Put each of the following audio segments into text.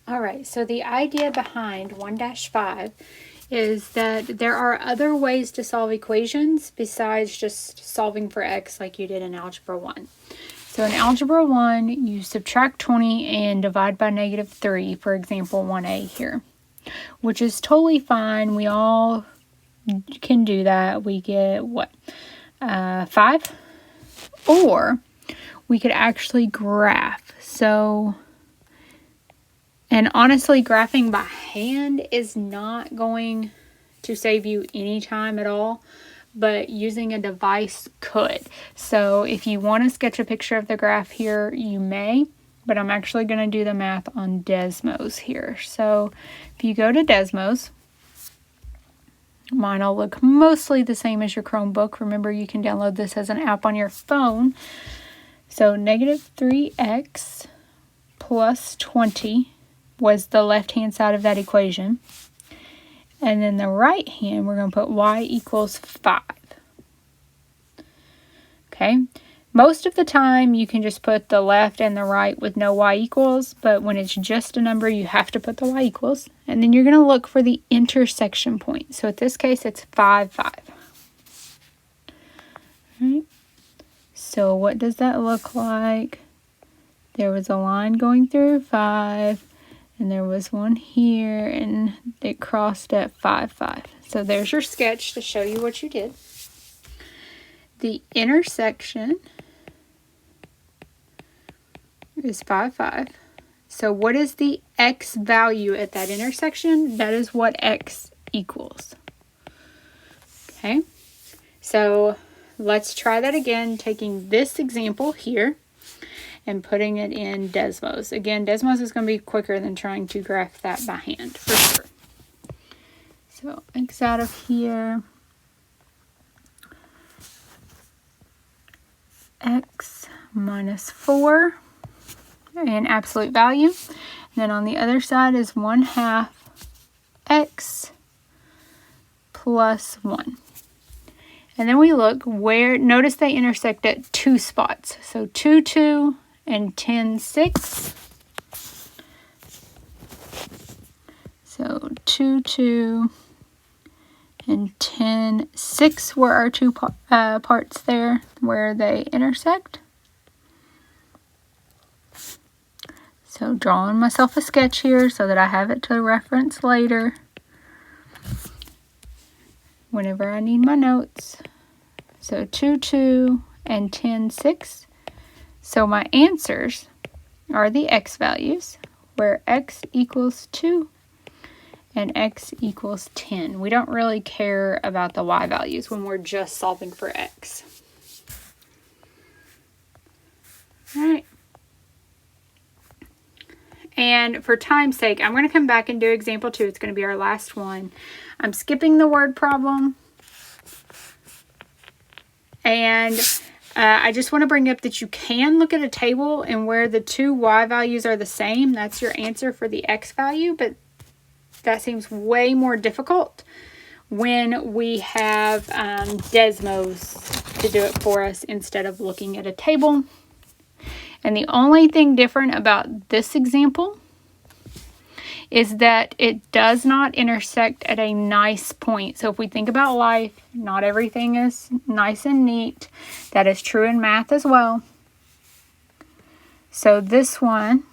All right, so the idea behind 1-5 is that there are other ways to solve equations besides just solving for x like you did in Algebra 1. So in Algebra 1, you subtract 20 and divide by -3, for example, 1a here, which is totally fine. We all can do that. We get, what, 5? Or we could actually graph. So, and honestly, graphing by hand is not going to save you any time at all, but using a device could. So if you want to sketch a picture of the graph here, you may, but I'm actually going to do the math on Desmos here. So if you go to Desmos, mine will look mostly the same as your Chromebook. Remember, you can download this as an app on your phone. So -3x plus 20 was the left-hand side of that equation. And then the right hand, we're going to put y equals 5. Okay. Most of the time, you can just put the left and the right with no y equals, but when it's just a number, you have to put the y equals. And then you're going to look for the intersection point. So in this case, it's 5, 5. All right. So what does that look like? There was a line going through 5, and there was one here, and it crossed at 5, 5. So there's your sketch to show you what you did. The intersection is 5, 5. So what is the x value at that intersection? That is what x equals. Okay, so let's try that again, taking this example here and putting it in Desmos. Again, Desmos is going to be quicker than trying to graph that by hand, for sure. So x out of here, x minus 4 in absolute value. And then on the other side is 1/2 x plus 1. And then we look where, notice they intersect at 2 spots. So 2, 2 and 10, 6. So 2, 2 and 10, 6 were our two parts there where they intersect. So drawing myself a sketch here so that I have it to reference later whenever I need my notes. So 2, 2 and 10, 6. So my answers are the x values, where x equals 2 and x equals 10. We don't really care about the y values when we're just solving for x. All right. And for time's sake, I'm going to come back and do example 2. It's going to be our last one. I'm skipping the word problem. And I just want to bring up that you can look at a table, and where the two y values are the same, that's your answer for the x value. But that seems way more difficult when we have Desmos to do it for us instead of looking at a table. And the only thing different about this example is that it does not intersect at a nice point. So if we think about life, not everything is nice and neat. That is true in math as well. So this one,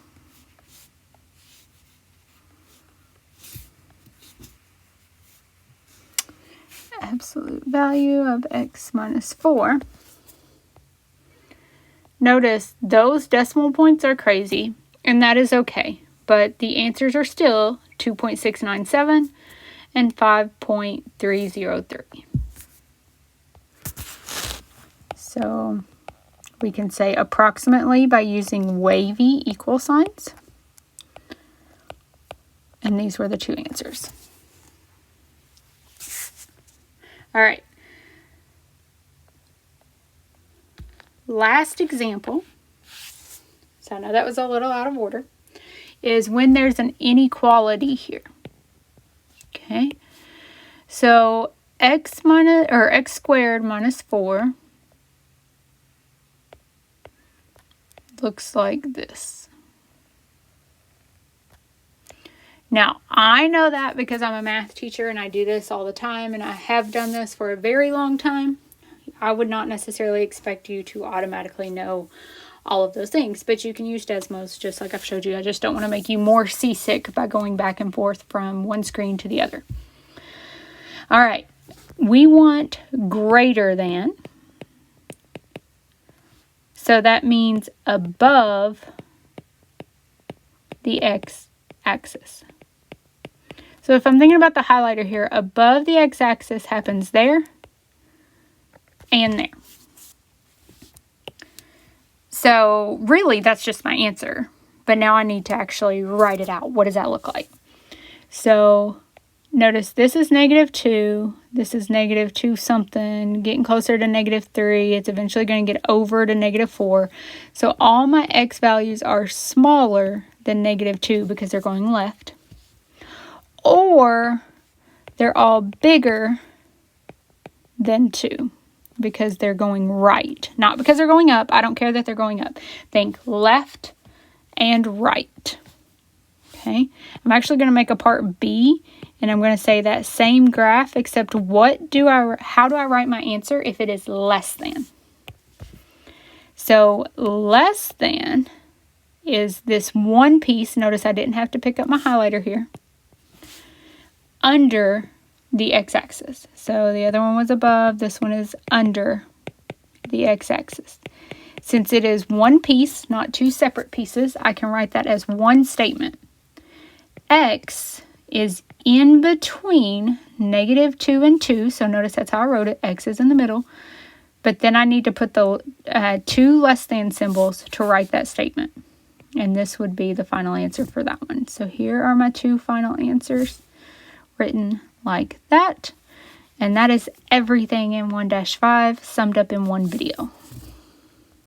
absolute value of x minus 4. Notice those decimal points are crazy, and that is okay. But the answers are still 2.697 and 5.303. So we can say approximately by using wavy equal signs. And these were the two answers. All right. Last example, so I know that was a little out of order, is when there's an inequality here. Okay, so x squared minus 4 looks like this. Now, I know that because I'm a math teacher and I do this all the time, and I have done this for a very long time. I would not necessarily expect you to automatically know all of those things, but you can use Desmos just like I've showed you. I just don't want to make you more seasick by going back and forth from one screen to the other. All right, we want greater than, so that means above the x-axis. So if I'm thinking about the highlighter here, above the x-axis happens there and there. So really, that's just my answer. But now I need to actually write it out. What does that look like? So notice this is -2. This is -2 something, getting closer to -3. It's eventually going to get over to -4. So all my x values are smaller than -2 because they're going left. Or they're all bigger than 2. Because they're going right, not because they're going up. I don't care that they're going up. Think left and right. Okay, I'm actually going to make a part B, and I'm going to say that same graph, except how do I write my answer if it is less than? So less than is this one piece. Notice I didn't have to pick up my highlighter here. Under the x-axis. So the other one was above, this one is under the x-axis. Since it is one piece, not two separate pieces, I can write that as one statement. X is in between -2 and 2, so notice that's how I wrote it. X is in the middle. But then I need to put the two less than symbols to write that statement. And this would be the final answer for that one. So here are my two final answers written like that. And that is everything in 1-5 summed up in one video.